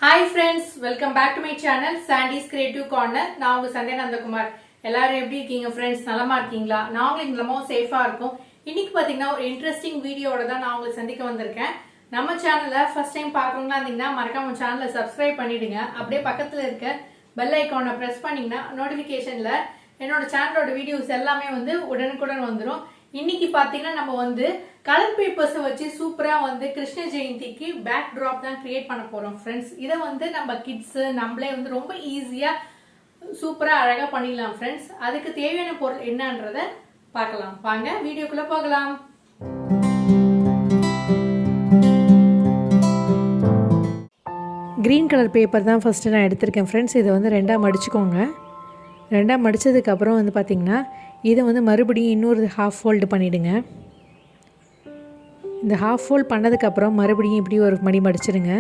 Hi friends, welcome back to my channel Sandy's Creative Corner. நான் உங்க சந்தியா நந்தகுமார். எல்லாரும் எப்படி இருக்கீங்க friends? நலமா இருக்கீங்களா? நாங்களும் இங்கலமோ சேஃபா இருக்கோம். இன்னைக்கு பாத்தீங்கன்னா ஒரு இன்ட்ரஸ்டிங் வீடியோவோட தான் நான் உங்களை சந்திக்க வந்திருக்கேன். நம்ம சேனலை ஃபர்ஸ்ட் டைம் பார்க்கறவங்களா இருந்தீங்கன்னா மறக்காம சேனலை சப்ஸ்கிரைப் பண்ணிடுங்க. அப்படியே பக்கத்துல இருக்க பெல் ஐகானை பிரஸ் பண்ணீங்கன்னா நோட்டிஃபிகேஷன்ல என்னோட சேனலோட வீடியோஸ் எல்லாமே வந்து உடனுக்குடன் வந்துரும். இன்னைக்கு பாத்தீங்கன்னா நம்ம வந்து கலர் பேப்பர்ஸ் வச்சு சூப்பரா வந்து கிருஷ்ண ஜெயந்திக்கு பேக் டிராப் தான் கிரியேட் பண்ண போறோம் ஃப்ரெண்ட்ஸ். இதை வந்து நம்ம கிட்ஸ் நம்மளே வந்து ரொம்ப ஈஸியா சூப்பரா அழகா பண்ணிடலாம் ஃப்ரெண்ட்ஸ். அதுக்கு தேவையான பொருள் என்னன்றத பார்க்கலாம். வாங்க வீடியோக்குள்ள போகலாம். க்ரீன் கலர் பேப்பர் தான் ஃபஸ்ட்டு நான் எடுத்திருக்கேன் ஃப்ரெண்ட்ஸ். இதை வந்து ரெண்டாக மடிச்சுக்கோங்க. ரெண்டாக மடித்ததுக்கப்புறம் வந்து பார்த்திங்கன்னா இதை வந்து மறுபடியும் இன்னொரு ஹாஃப் ஃபோல்டு பண்ணிவிடுங்க. இந்த ஹாஃப் ஃபோல்ட் பண்ணதுக்கப்புறம் மறுபடியும் இப்படி ஒரு மடி மடிச்சிடுங்க.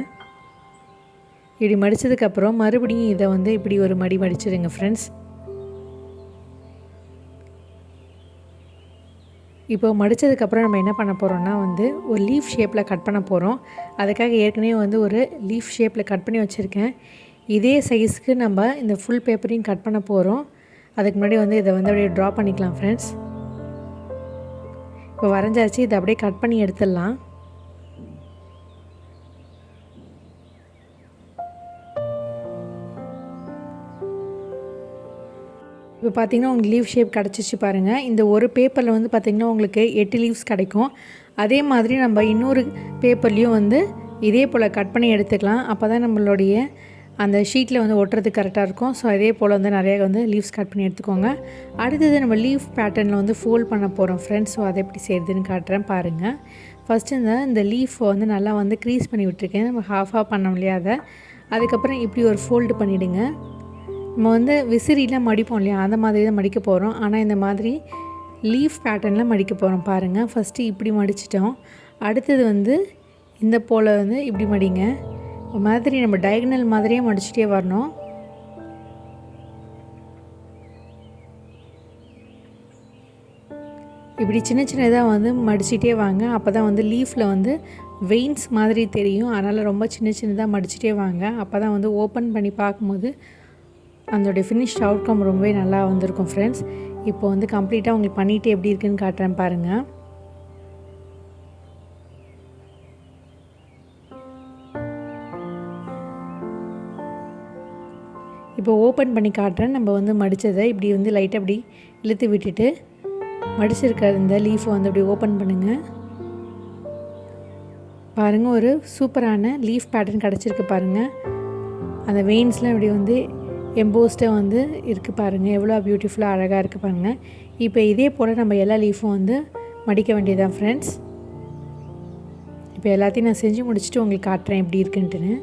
இப்படி மடித்ததுக்கப்புறம் மறுபடியும் இதை வந்து இப்படி ஒரு மடி மடிச்சிடுங்க ஃப்ரெண்ட்ஸ். இப்போ மடித்ததுக்கப்புறம் நம்ம என்ன பண்ண போகிறோம்னா வந்து ஒரு லீஃப் ஷேப்பில் கட் பண்ண போகிறோம். அதுக்காக ஏற்கனவே வந்து ஒரு லீஃப் ஷேப்பில் கட் பண்ணி வச்சுருக்கேன். இதே சைஸ்க்கு நம்ம இந்த ஃபுல் பேப்பரையும் கட் பண்ண போகிறோம். அதுக்கு முன்னாடி வந்து இதை வந்து அப்படியே ட்ரா பண்ணிக்கலாம் ஃப்ரெண்ட்ஸ். இப்போ வரைஞ்சாச்சு. இதை அப்படியே கட் பண்ணி எடுத்துடலாம். இப்போ பார்த்திங்கன்னா உங்களுக்கு லீவ் ஷேப் கிடச்சிச்சு பாருங்கள். இந்த ஒரு பேப்பரில் வந்து பார்த்திங்கன்னா உங்களுக்கு 8 லீவ்ஸ் கிடைக்கும். அதே மாதிரி நம்ம இன்னொரு பேப்பர்லேயும் வந்து இதே போல் கட் பண்ணி எடுத்துக்கலாம். அப்போ தான் நம்மளுடைய அந்த ஷீட்டில் வந்து ஒட்டுறதுக்கு கரெக்டாக இருக்கும். ஸோ அதே போல் வந்து நிறையா வந்து லீவ்ஸ் கட் பண்ணி எடுத்துக்கோங்க. அடுத்தது நம்ம லீஃப் பேட்டர்னில் வந்து ஃபோல்ட் பண்ண போகிறோம் ஃப்ரெண்ட்ஸ். ஸோ அதை எப்படி செய்யுதுன்னு காட்டுறேன் பாருங்கள். ஃபஸ்ட்டு இந்த லீஃப் வந்து நல்லா வந்து க்ரீஸ் பண்ணி விட்டுருக்கேன். நம்ம ஹாஃபாக பண்ணோம் இல்லையா அதை. அதுக்கப்புறம் இப்படி ஒரு ஃபோல்டு பண்ணிவிடுங்க. நம்ம வந்து விசிறிலாம் மடிப்போம் இல்லையா, அந்த மாதிரி தான் மடிக்க போகிறோம். ஆனால் இந்த மாதிரி லீஃப் பேட்டர்னில் மடிக்க போகிறோம் பாருங்கள். ஃபஸ்ட்டு இப்படி மடிச்சிட்டோம். அடுத்தது வந்து இந்த போல் வந்து இப்படி மடிங்க. ஒரு மாதிரி நம்ம டயகனல் மாதிரியே மடிச்சிட்டே வரணும். இப்படி சின்ன சின்னதாக வந்து மடிச்சிட்டே வாங்க. அப்போ தான் வந்து லீஃபில் வந்து வெயின்ஸ் மாதிரி தெரியும். அதனால் ரொம்ப சின்ன சின்னதாக மடிச்சிட்டே வாங்க. அப்போ தான் வந்து ஓப்பன் பண்ணி பார்க்கும்போது அதோடைய ஃபினிஷ்ட் அவுட்கம் ரொம்பவே நல்லா வந்திருக்கும் ஃப்ரெண்ட்ஸ். இப்போ வந்து கம்ப்ளீட்டாக உங்களுக்கு பண்ணிவிட்டு எப்படி இருக்குதுன்னு காட்டுறேன் பாருங்கள். இப்போ ஓப்பன் பண்ணி காட்டுறேன். நம்ம வந்து மடித்ததை இப்படி வந்து லைட்டாக அப்படி இழுத்து விட்டுட்டு மடிச்சிருக்கிற இந்த லீஃபை வந்து அப்படி ஓப்பன் பண்ணுங்கள். பாருங்கள், ஒரு சூப்பரான லீஃப் பேட்டர்ன் கிடச்சிருக்கு பாருங்கள். அந்த வெயின்ஸ்லாம் இப்படி வந்து எம்போஸ்டாக வந்து இருக்குது பாருங்கள். எவ்வளோ பியூட்டிஃபுல்லாக அழகாக இருக்குது பாருங்கள். இப்போ இதே போல் நம்ம எல்லா லீஃபும் வந்து மடிக்க வேண்டியதான் ஃப்ரெண்ட்ஸ். இப்போ எல்லாத்தையும் நான் செஞ்சு முடிச்சுட்டு உங்களுக்கு காட்டுறேன் எப்படி இருக்குன்ட்டுன்னு.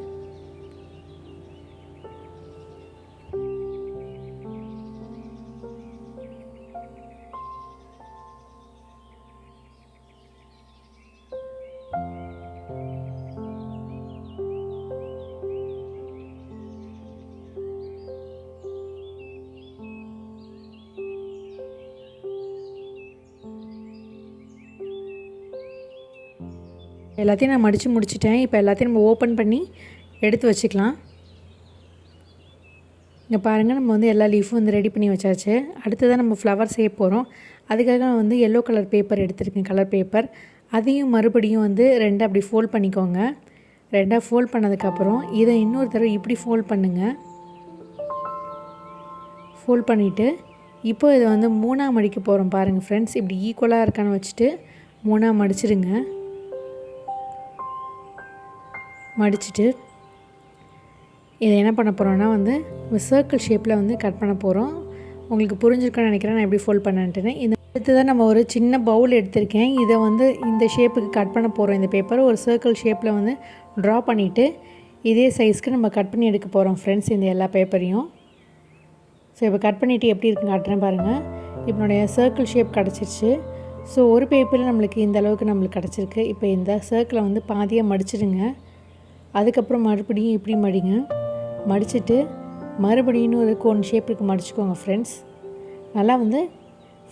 எல்லாத்தையும் நான் மடித்து முடிச்சிட்டேன். இப்போ எல்லாத்தையும் நம்ம ஓப்பன் பண்ணி எடுத்து வச்சுக்கலாம். இங்கே பாருங்கள், நம்ம வந்து எல்லா லீஃபும் வந்து ரெடி பண்ணி வச்சாச்சு. அடுத்ததான் நம்ம ஃப்ளவர் செய்ய போகிறோம். அதுக்காக நான் வந்து எல்லோ கலர் பேப்பர் எடுத்துருக்கேன், கலர் பேப்பர். அதையும் மறுபடியும் வந்து ரெண்டாக அப்படி ஃபோல்ட் பண்ணிக்கோங்க. ரெண்டாக ஃபோல்ட் பண்ணதுக்கப்புறம் இதை இன்னொரு தடவை இப்படி ஃபோல்ட் பண்ணுங்கள். ஃபோல்ட் பண்ணிவிட்டு இப்போ இதை வந்து 3ஆக மடிக்க போகிறோம் பாருங்கள் ஃப்ரெண்ட்ஸ். இப்படி ஈக்குவலாக இருக்கான்னு வச்சுட்டு 3ஆக மடிச்சிடுங்க. மடிச்சுட்டு இதை என்ன பண்ண போகிறோன்னா வந்து சர்க்கிள் ஷேப்பில் வந்து கட் பண்ண போகிறோம். உங்களுக்கு புரிஞ்சிருக்குன்னு நினைக்கிறேன் நான் எப்படி ஃபோல்ட் பண்ணேன்ட்டுன்னு. இந்த அடுத்து தான் நம்ம ஒரு சின்ன பவுல் எடுத்திருக்கேன். இதை வந்து இந்த ஷேப்புக்கு கட் பண்ண போகிறோம். இந்த பேப்பரை ஒரு சர்க்கிள் ஷேப்பில் வந்து ட்ரா பண்ணிவிட்டு இதே சைஸ்க்கு நம்ம கட் பண்ணி எடுக்க போகிறோம் ஃப்ரெண்ட்ஸ், இந்த எல்லா பேப்பரையும். ஸோ இப்போ கட் பண்ணிவிட்டு எப்படி இருக்குன்னு காட்டுறேன் பாருங்கள். இப்போ என்னுடைய சர்க்கிள் ஷேப் கிடச்சிருச்சு. ஸோ ஒரு பேப்பரில் நம்மளுக்கு இந்த அளவுக்கு நம்மளுக்கு கிடச்சிருக்கு. இப்போ இந்த சர்க்கிளை வந்து பாதியாக மடிச்சிடுங்க. அதுக்கப்புறம் மறுபடியும் இப்படி மடிங்க. மடிச்சுட்டு மறுபடியும் ஒரு கோன் ஷேப்புக்கு மடிச்சுக்கோங்க ஃப்ரெண்ட்ஸ். நல்லா வந்து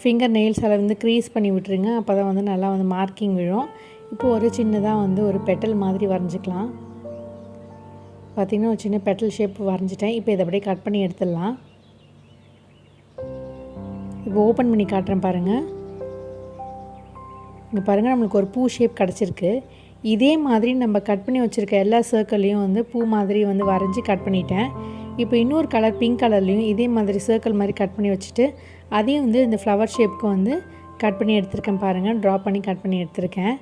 ஃபிங்கர் நெயில்ஸால் வந்து க்ரீஸ் பண்ணி விட்டுருங்க. அப்போ தான் வந்து நல்லா வந்து மார்க்கிங் விழும். இப்போ ஒரு சின்னதாக வந்து ஒரு பெட்டல் மாதிரி வரைஞ்சிக்கலாம். பார்த்திங்கன்னா ஒரு சின்ன பெட்டல் ஷேப் வரைஞ்சிட்டேன். இப்போ இதை அப்படியே கட் பண்ணி எடுத்துடலாம். இப்போ ஓப்பன் பண்ணி காட்டுறேன் பாருங்கள். இங்கே பாருங்கள், நம்மளுக்கு ஒரு பூ ஷேப் கிடச்சிருக்கு. இதே மாதிரி நம்ம கட் பண்ணி வச்சுருக்க எல்லா சர்க்கிள்லேயும் வந்து பூ மாதிரி வந்து வரைஞ்சி கட் பண்ணிட்டேன். இப்போ இன்னொரு கலர் பிங்க் கலர்லேயும் இதே மாதிரி சர்க்கிள் மாதிரி கட் பண்ணி வச்சுட்டு அதையும் வந்து இந்த ஃப்ளவர் ஷேப்புக்கு வந்து கட் பண்ணி எடுத்துருக்கேன் பாருங்கள். ட்ரா பண்ணி கட் பண்ணி எடுத்துருக்கேன்.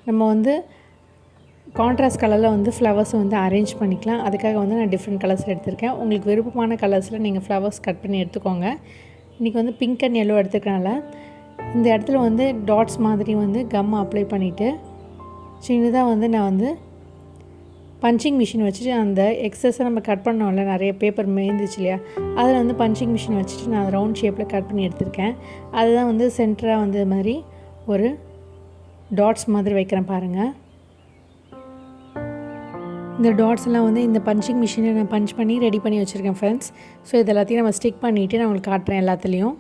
நம்ம வந்து கான்ட்ராஸ்ட் கலரில் வந்து ஃப்ளவர்ஸை வந்து அரேஞ்ச் பண்ணிக்கலாம். அதுக்காக வந்து நான் டிஃப்ரெண்ட் கலர்ஸ் எடுத்திருக்கேன். உங்களுக்கு விருப்பமான கலர்ஸில் நீங்கள் ஃப்ளவர்ஸ் கட் பண்ணி எடுத்துக்கோங்க. இன்றைக்கி வந்து பிங்க் அண்ட் எல்லோ எடுத்துக்கிறனால இந்த இடத்துல வந்து டாட்ஸ் மாதிரி வந்து கம் அப்ளை பண்ணிவிட்டு சின்னதாக வந்து நான் வந்து பஞ்சிங் மிஷின் வச்சுட்டு அந்த எக்ஸஸை நம்ம கட் பண்ணோம்ல, நிறைய பேப்பர் மேய்ந்துச்சு இல்லையா, அதில் வந்து பஞ்சிங் மிஷின் வச்சுட்டு நான் ரவுண்ட் ஷேப்பில் கட் பண்ணி எடுத்திருக்கேன். அதுதான் வந்து சென்டராக வந்து மாதிரி ஒரு டாட்ஸ் மாதிரி வைக்கிறேன் பாருங்கள். இந்த டாட்ஸ் எல்லாம் வந்து இந்த பஞ்சிங் மிஷினை நான் பஞ்ச் பண்ணி ரெடி பண்ணி வச்சுருக்கேன் ஃப்ரெண்ட்ஸ். ஸோ இது எல்லாத்தையும் நம்ம ஸ்டிக் பண்ணிவிட்டு நான் உங்களுக்கு காட்டுறேன் எல்லாத்துலேயும்.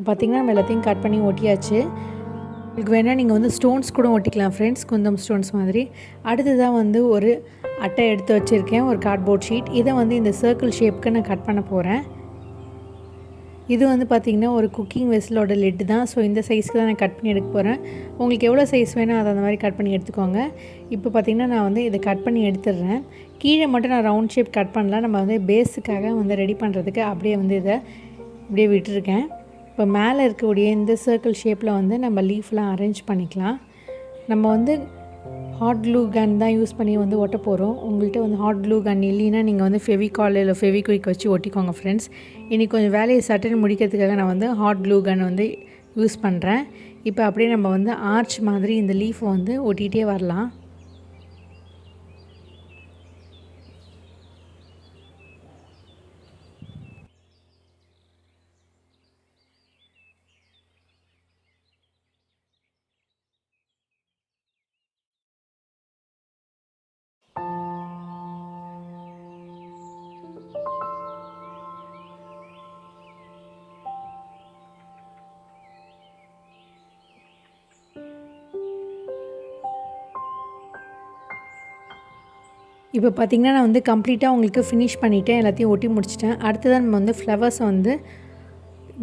பார்த்திங்கன்னா நம்ம எல்லாத்தையும் கட் பண்ணி ஒட்டியாச்சு. உங்களுக்கு வேணால் நீங்கள் வந்து ஸ்டோன்ஸ் கூட ஒட்டிக்கலாம் ஃப்ரெண்ட்ஸ், குந்தம் ஸ்டோன்ஸ் மாதிரி. அடுத்ததாக வந்து ஒரு அட்டை எடுத்து வச்சுருக்கேன், ஒரு கார்ட்போர்ட் ஷீட். இதை வந்து இந்த சர்க்கிள் ஷேப்புக்கு நான் கட் பண்ண போகிறேன். இது வந்து பார்த்திங்கன்னா ஒரு குக்கிங் வெஸ்லோட லிட்டு தான். ஸோ இந்த சைஸ்க்கு தான் நான் கட் பண்ணி எடுக்க போகிறேன். உங்களுக்கு எவ்வளோ சைஸ் வேணும் அதை அந்த மாதிரி கட் பண்ணி எடுத்துக்கோங்க. இப்போ பார்த்திங்கன்னா நான் வந்து இதை கட் பண்ணி எடுத்துடுறேன். கீழே மட்டும் நான் ரவுண்ட் ஷேப் கட் பண்ணலாம். நம்ம வந்து பேஸுக்காக வந்து ரெடி பண்ணுறதுக்கு அப்படியே வந்து இதை இப்படியே விட்டுருக்கேன். இப்போ மேலே இருக்கக்கூடிய இந்த சர்க்கிள் ஷேப்பில் வந்து நம்ம லீஃப்லாம் அரேஞ்ச் பண்ணிக்கலாம். நம்ம வந்து ஹாட் க்ளூ கன் தான் யூஸ் பண்ணி வந்து ஒட்ட போகிறோம். உங்கள்கிட்ட வந்து ஹாட் க்ளூ கன் இல்லைன்னா நீங்கள் வந்து ஃபெவிகால் இல்லை ஃபெவிக்விக் வச்சு ஒட்டிக்கோங்க ஃப்ரெண்ட்ஸ். இன்றைக்கி கொஞ்சம் வேலையை சட்டுன்னு முடிக்கிறதுக்காக நான் வந்து ஹாட் க்ளூ கன் வந்து யூஸ் பண்ணுறேன். இப்போ அப்படியே நம்ம வந்து ஆர்ச் மாதிரி இந்த லீஃபை வந்து ஒட்டிகிட்டே வரலாம். இப்போ பார்த்திங்கன்னா நான் வந்து கம்ப்ளீட்டாக உங்களுக்கு ஃபினிஷ் பண்ணிவிட்டேன், எல்லாத்தையும் ஒட்டி முடிச்சிட்டேன். அடுத்ததான் நம்ம வந்து ஃப்ளவர்ஸை வந்து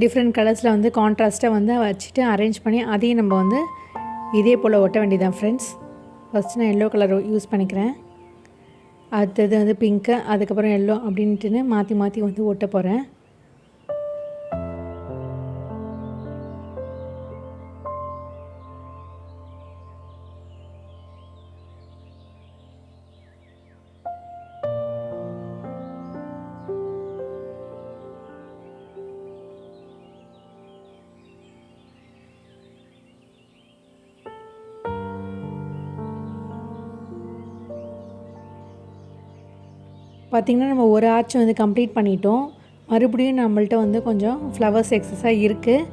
டிஃப்ரெண்ட் கலர்ஸில் வந்து கான்ட்ராஸ்ட்டாக வந்து வச்சுட்டு அரேஞ்ச் பண்ணி அதையும் நம்ம வந்து இதே போல் ஒட்ட வேண்டியதான் ஃப்ரெண்ட்ஸ். ஃபஸ்ட்டு நான் எல்லோ கலர் யூஸ் பண்ணிக்கிறேன். அடுத்தது வந்து பிங்க்கு, அதுக்கப்புறம் எல்லோ அப்படின்ட்டுன்னு மாற்றி மாற்றி வந்து ஒட்ட போகிறேன். பார்த்திங்கன்னா நம்ம ஒரு ஆர்ச் வந்து கம்ப்ளீட் பண்ணிட்டோம். மறுபடியும் நம்மள்ட்ட வந்து கொஞ்சம் ஃப்ளவர்ஸ் எக்ஸஸாக இருக்குது.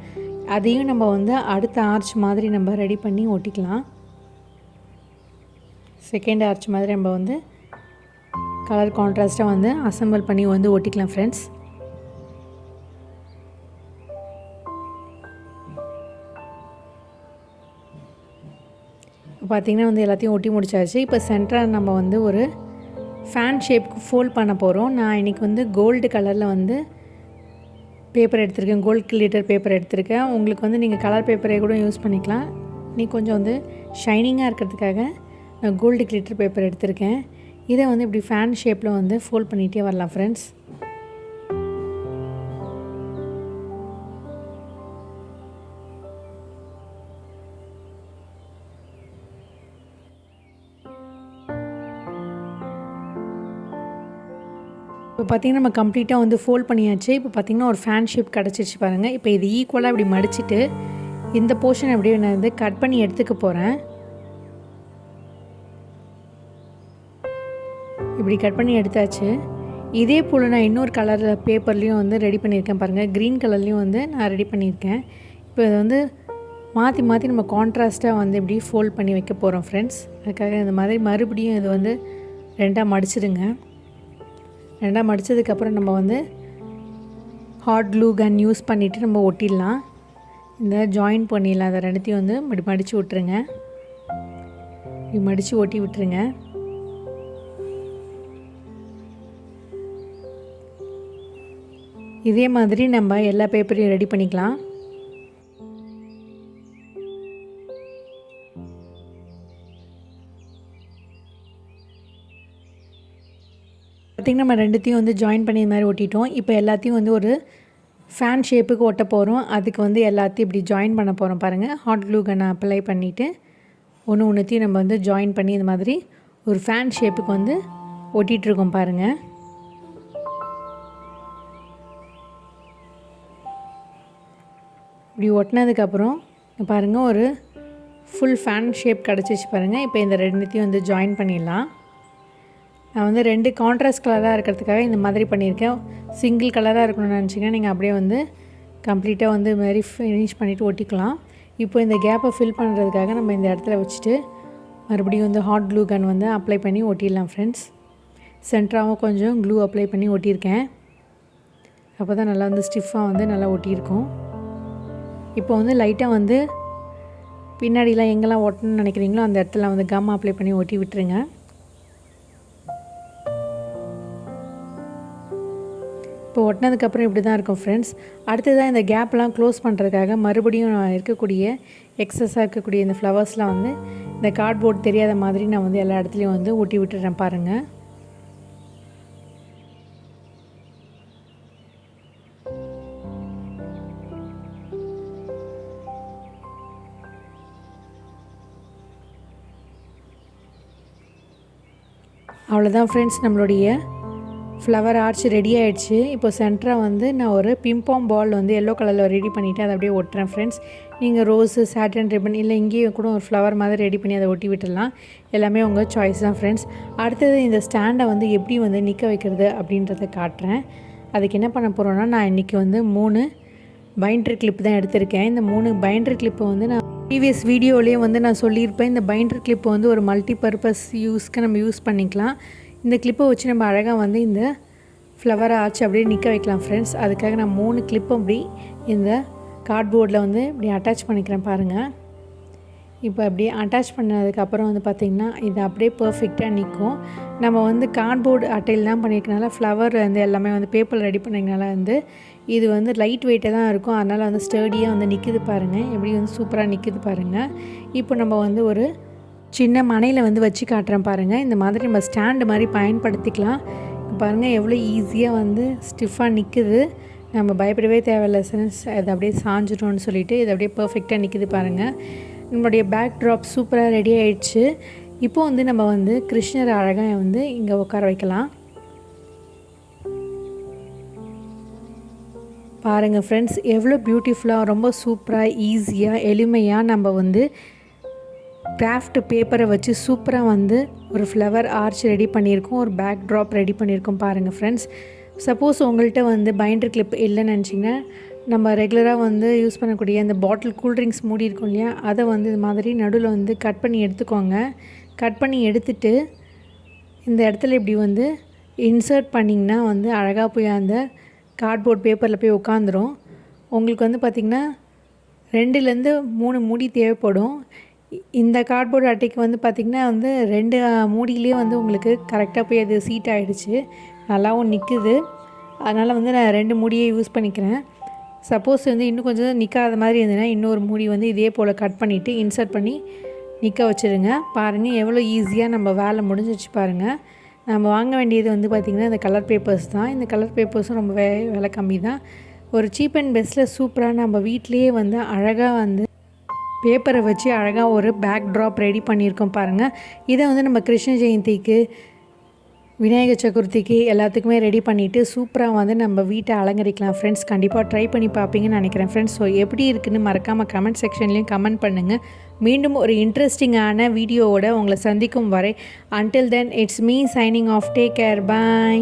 அதையும் நம்ம வந்து அடுத்த ஆர்ச் மாதிரி நம்ம ரெடி பண்ணி ஒட்டிக்கலாம். செகண்ட் ஆர்ச் மாதிரி நம்ம வந்து கலர் கான்ட்ராஸ்ட்டாக வந்து அசம்பிள் பண்ணி வந்து ஒட்டிக்கலாம் ஃப்ரெண்ட்ஸ். பார்த்திங்கன்னா வந்து எல்லாத்தையும் ஒட்டி முடிச்சாச்சு. இப்போ சென்டராக நம்ம வந்து ஒரு ஃபேன் ஷேப்புக்கு ஃபோல்ட் பண்ண போகிறோம். நான் இன்றைக்கி வந்து கோல்டு கலரில் வந்து பேப்பர் எடுத்திருக்கேன், கோல்டு கிளிட்டர் பேப்பர் எடுத்திருக்கேன். உங்களுக்கு வந்து நீங்கள் கலர் பேப்பரே கூட யூஸ் பண்ணிக்கலாம். இன்றைக்கி கொஞ்சம் வந்து ஷைனிங்காக இருக்கிறதுக்காக நான் கோல்டு கிளிட்டர் பேப்பர் எடுத்திருக்கேன். இதை வந்து இப்படி ஃபேன் ஷேப்பில் வந்து ஃபோல்ட் பண்ணிகிட்டே வரலாம் ஃப்ரெண்ட்ஸ். இப்போ பார்த்திங்கன்னா நம்ம கம்ப்ளீட்டாக வந்து ஃபோல்ட் பண்ணியாச்சு. இப்போ பார்த்திங்கன்னா ஒரு ஃபேன் ஷேப் கிடச்சிருச்சு பாருங்கள். இப்போ இது ஈக்குவலாக இப்படி மடிச்சுட்டு இந்த போர்ஷன் அப்படியே நான் வந்து கட் பண்ணி எடுத்துக்க போகிறேன். இப்படி கட் பண்ணி எடுத்தாச்சு. இதே போல் நான் இன்னொரு கலரில் பேப்பர்லேயும் வந்து ரெடி பண்ணியிருக்கேன் பாருங்கள். க்ரீன் கலர்லேயும் வந்து நான் ரெடி பண்ணியிருக்கேன். இப்போ இதை வந்து மாற்றி மாற்றி நம்ம கான்ட்ராஸ்ட்டாக வந்து இப்படி ஃபோல்ட் பண்ணி வைக்க போகிறோம் ஃப்ரெண்ட்ஸ். அதுக்காக இந்த மாதிரி மறுபடியும் இது வந்து ரெண்டாக மடிச்சிடுங்க. ரெண்டாக மடித்ததுக்கப்புறம் நம்ம வந்து ஹாட் க்ளூ கன் யூஸ் பண்ணிவிட்டு நம்ம ஒட்டிடலாம். இந்த ஜாயின் பண்ணிடலாம். அதை ரெண்டுத்தையும் வந்து இப்படி மடித்து விட்டுருங்க. இப்படி மடித்து ஒட்டி விட்டுருங்க. இதே மாதிரி நம்ம எல்லா பேப்பரையும் ரெடி பண்ணிக்கலாம். பார்த்திங்கன்னா நம்ம ரெண்டுத்தையும் வந்து ஜாயின் பண்ணி இது மாதிரி ஒட்டிட்டோம். இப்போ எல்லாத்தையும் வந்து ஒரு ஃபேன் ஷேப்புக்கு ஒட்ட போகிறோம். அதுக்கு வந்து எல்லாத்தையும் இப்படி ஜாயின் பண்ண போகிறோம் பாருங்கள். ஹாட் க்ளூ கன்னை அப்ளை பண்ணிவிட்டு ஒன்றுத்தையும் நம்ம வந்து ஜாயின் பண்ணி இது மாதிரி ஒரு ஃபேன் ஷேப்புக்கு வந்து ஒட்டிகிட்ருக்கோம் பாருங்கள். இப்படி ஒட்டினதுக்கப்புறம் பாருங்கள் ஒரு ஃபுல் ஃபேன் ஷேப் கிடச்சிச்சு பாருங்கள். இப்போ இந்த ரெண்டுத்தையும் வந்து ஜாயின் பண்ணிடலாம். நான் வந்து 2 கான்ட்ராஸ்ட் கலராக இருக்கிறதுக்காக இந்த மாதிரி பண்ணியிருக்கேன். சிங்கிள் கலராக இருக்கணும்னு நினச்சிங்கன்னா நீங்கள் அப்படியே வந்து கம்ப்ளீட்டாக வந்து இது மாதிரி ஃபினிஷ் பண்ணிவிட்டு ஒட்டிக்கலாம். இப்போ இந்த கேப்பை ஃபில் பண்ணுறதுக்காக நம்ம இந்த இடத்துல வச்சுட்டு மறுபடியும் வந்து ஹாட் க்ளூ கன் வந்து அப்ளை பண்ணி ஒட்டிடலாம் ஃப்ரெண்ட்ஸ். சென்டராகவும் கொஞ்சம் க்ளூ அப்ளை பண்ணி ஒட்டியிருக்கேன். அப்போ தான் நல்லா வந்து ஸ்டிஃபாக வந்து நல்லா ஒட்டியிருக்கும். இப்போ வந்து லைட்டாக வந்து பின்னாடிலாம் எங்கெல்லாம் ஒட்டணும்னு நினைக்கிறீங்களோ அந்த இடத்துல வந்து கம் அப்ளை பண்ணி ஒட்டி விட்டுருங்க. இப்போ ஒட்டினதுக்கப்புறம் இப்படி தான் இருக்கும் ஃப்ரெண்ட்ஸ். அடுத்ததாக இந்த கேப்லாம் க்ளோஸ் பண்ணுறதுக்காக மறுபடியும் இருக்கக்கூடிய எக்ஸஸாக இருக்கக்கூடிய இந்த ஃப்ளவர்ஸ்லாம் வந்து இந்த கார்ட்போர்ட் தெரியாத மாதிரி நான் வந்து எல்லா இடத்துலையும் வந்து ஒட்டி விட்டுறேன் பாருங்கள். அவ்வளோதான் ஃப்ரெண்ட்ஸ், நம்மளுடைய ஃப்ளவர் ஆர்ச் ரெடி ஆகிடுச்சு. இப்போ சென்டராக வந்து நான் ஒரு பிம்பாம் பால் வந்து எல்லோ கலரில் ரெடி பண்ணிவிட்டு அதை அப்படியே ஒட்டுறேன் ஃப்ரெண்ட்ஸ். நீங்கள் ரோஸு சாட்டன் ரிப்பன் இல்லை இங்கேயும் கூட ஒரு ஃப்ளவர் மாதிரி ரெடி பண்ணி அதை ஒட்டி விட்டுடலாம். எல்லாமே உங்கள் சாய்ஸ் தான் ஃப்ரெண்ட்ஸ். அடுத்தது இந்த ஸ்டாண்டை வந்து எப்படி வந்து நிற்க வைக்கிறது அப்படின்றத காட்டுறேன். அதுக்கு என்ன பண்ண போகிறோன்னா, நான் இன்றைக்கி வந்து 3 பைண்டர் கிளிப் தான் எடுத்திருக்கேன். இந்த 3 பைண்டர் கிளிப்பை வந்து நான் ப்ரீவியஸ் வீடியோலேயே வந்து நான் சொல்லியிருப்பேன். இந்த பைண்டர் கிளிப்பை வந்து ஒரு மல்டி பர்பஸ் யூஸ்க்கு நம்ம யூஸ் பண்ணிக்கலாம். இந்த கிளிப்பை வச்சு நம்ம அழகாக வந்து இந்த ஃப்ளவரை ஆச்சு அப்படியே நிற்க வைக்கலாம் ஃப்ரெண்ட்ஸ். அதுக்காக நான் 3 கிளிப்பும் அப்படி இந்த கார்ட்போர்டில் வந்து இப்படி அட்டாச் பண்ணிக்கிறேன் பாருங்கள். இப்போ அப்படியே அட்டாச் பண்ணதுக்கப்புறம் வந்து பார்த்திங்கன்னா இது அப்படியே பர்ஃபெக்டாக நிற்கும். நம்ம வந்து கார்ட்போர்டு அட்டையில் தான் பண்ணியிருக்கனால ஃப்ளவர் வந்து எல்லாமே வந்து பேப்பர் ரெடி பண்ணிக்கனால வந்து இது வந்து லைட் வெயிட்டாக தான் இருக்கும். அதனால் வந்து ஸ்டர்டியாக வந்து நிற்கிது பாருங்கள். எப்படி வந்து சூப்பராக நிற்கிது பாருங்கள். இப்போ நம்ம வந்து ஒரு சின்ன மனையில் வந்து வச்சு காட்டுறேன் பாருங்கள். இந்த மாதிரி நம்ம ஸ்டாண்டு மாதிரி பயன்படுத்திக்கலாம். பாருங்கள் எவ்வளோ ஈஸியாக வந்து ஸ்டிஃபாக நிற்குது. நம்ம பயப்படவே தேவையில்லை ஃப்ரெண்ட்ஸ். அது அப்படியே சாஞ்சிட்டோன்னு சொல்லிவிட்டு இது அப்படியே பர்ஃபெக்டாக நிற்கிது பாருங்கள். நம்மளுடைய பேக் ட்ராப் சூப்பராக ரெடி ஆகிடுச்சு. இப்போ வந்து நம்ம வந்து கிருஷ்ணர் அழகாக வந்து இங்கே உட்கார வைக்கலாம். பாருங்கள் ஃப்ரெண்ட்ஸ், எவ்வளோ பியூட்டிஃபுல்லாக ரொம்ப சூப்பராக ஈஸியாக எளிமையாக நம்ம வந்து கிராஃப்ட் பேப்பரை வச்சு சூப்பராக வந்து ஒரு ஃப்ளவர் ஆர்ச் ரெடி பண்ணியிருக்கோம். ஒரு பேக் ட்ராப் ரெடி பண்ணியிருக்கோம் பாருங்கள் ஃப்ரெண்ட்ஸ். சப்போஸ் உங்கள்கிட்ட வந்து பைண்டர் கிளிப் இல்லைன்னு நினச்சிங்கன்னா நம்ம ரெகுலராக வந்து யூஸ் பண்ணக்கூடிய அந்த பாட்டில் கூல்ட்ரிங்க்ஸ் மூடி இருக்கும் இல்லையா, அதை வந்து இது மாதிரி நடுவில் வந்து கட் பண்ணி எடுத்துக்கோங்க. கட் பண்ணி எடுத்துட்டு இந்த இடத்துல இப்படி வந்து இன்சர்ட் பண்ணிங்கன்னா வந்து அழகாக போய் அந்த கார்ட்போர்ட் பேப்பரில் போய் உட்காந்துரும். உங்களுக்கு வந்து பார்த்திங்கன்னா 2லேருந்து 3 மூடி தேவைப்படும். இந்த கார்ட்போர்டு அட்டைக்கு வந்து பார்த்திங்கன்னா வந்து 2 மூடியிலே வந்து உங்களுக்கு கரெக்டாக போய் அது சீட் ஆகிடுச்சு. நல்லாவும் நிற்குது. அதனால் வந்து நான் 2 மூடியை யூஸ் பண்ணிக்கிறேன். சப்போஸ் வந்து இன்னும் கொஞ்சம் நிற்காத மாதிரி இருந்ததுன்னா இன்னொரு மூடி வந்து இதே போல் கட் பண்ணிவிட்டு இன்சர்ட் பண்ணி நிற்க வச்சுருங்க. பாருங்கள் எவ்வளோ ஈஸியாக நம்ம வேலை முடிஞ்சிச்சு பாருங்கள். நம்ம வாங்க வேண்டியது வந்து பார்த்திங்கன்னா இந்த கலர் பேப்பர்ஸ் தான். இந்த கலர் பேப்பர்ஸும் ரொம்ப விலை கம்மி தான். ஒரு சீப் அண்ட் பெஸ்ட்டில் சூப்பராக நம்ம வீட்லேயே வந்து அழகாக வந்து பேப்பரை வச்சு அழகாக ஒரு பேக் ட்ராப் ரெடி பண்ணியிருக்கோம் பாருங்கள். இதை வந்து நம்ம கிருஷ்ண ஜெயந்திக்கு, விநாயகர் சதுர்த்திக்கு எல்லாத்துக்குமே ரெடி பண்ணிவிட்டு சூப்பராக வந்து நம்ம வீட்டை அலங்கரிக்கலாம் ஃப்ரெண்ட்ஸ். கண்டிப்பாக ட்ரை பண்ணி பார்ப்பீங்கன்னு நினைக்கிறேன் ஃப்ரெண்ட்ஸ். ஸோ எப்படி இருக்குன்னு மறக்காமல் கமெண்ட் செக்ஷன்லேயும் கமெண்ட் பண்ணுங்கள். மீண்டும் ஒரு இன்ட்ரெஸ்டிங்கான வீடியோவோட உங்களை சந்திக்கும் வரை until then it's me signing off. Take care. Bye.